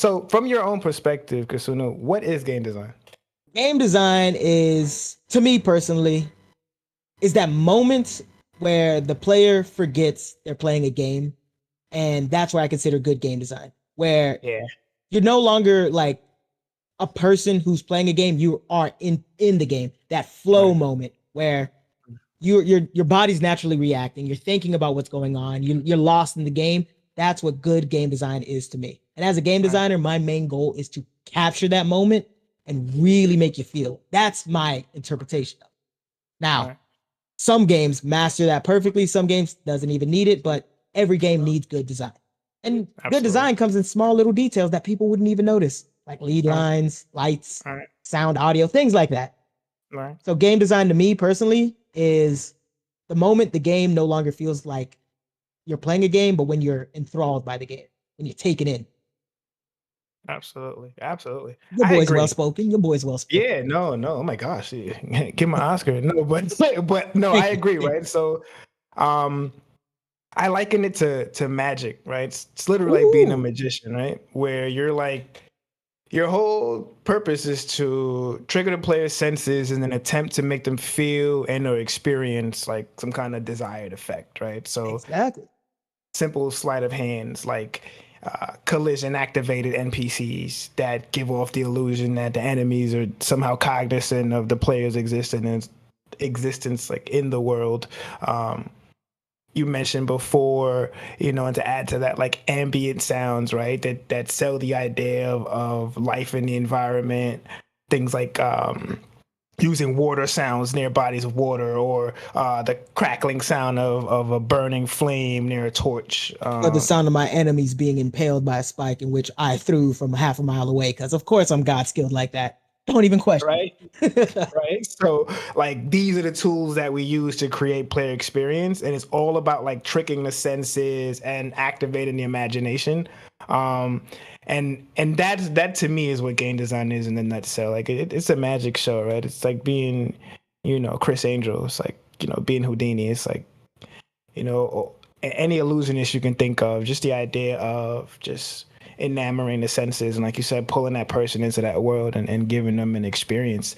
So from your own perspective, Kasuna, what is game design? Game design is, to me personally, is that moment where the player forgets they're playing a game, and that's where I consider good game design. Where Yeah. you're no longer like a person who's playing a game, you are in the game. That flow Right. moment where your body's naturally reacting, you're thinking about what's going on, you're lost in the game. That's what good game design is to me. And as a game Right. designer, my main goal is to capture that moment and really make you feel it. That's my interpretation of it. Now, Right. some games master that perfectly, some games doesn't even need it, but every game needs good design. And good Absolutely. design comes in small little details that people wouldn't even notice, like lead Right. lines, lights, Right. sound, audio, things like that. Right. So game design to me personally is the moment the game no longer feels like you're playing a game, but when you're enthralled by the game, when you're taken in. Absolutely. Absolutely. Your I boy's well agree. spoken. Your boy's well spoken. Yeah, no, no. Oh my gosh. Yeah. Give my Oscar. No, but no, I Thank you. agree, Thank right? So um I liken it to magic, right? It's you. literally like being a Ooh, magician, right? Where you're like your whole purpose is to trigger the player's senses in an attempt to make them feel and or experience like some kind of desired effect, right? So exactly. simple sleight of hands like collision activated NPCs that give off the illusion that the enemies are somehow cognizant of the player's existence like in the world. You mentioned before, and to add to that, like ambient sounds, right? That sell the idea of life in the environment. Things like using water sounds near bodies of water, or the crackling sound of a burning flame near a torch. Or the sound of my enemies being impaled by a spike in which I threw from half a mile away. Because of course I'm God skilled like that. Don't even question Right? it. Right. So like these are the tools that we use to create player experience, and it's all about like tricking the senses and activating the imagination. Um, and that to me is what game design is in a nutshell. Like it's a magic show, right? It's like being, Chris Angel. It's like being Houdini. It's like any illusionist you can think of. Just the idea of just enamoring the senses and, like you said, pulling that person into that world and giving them an experience.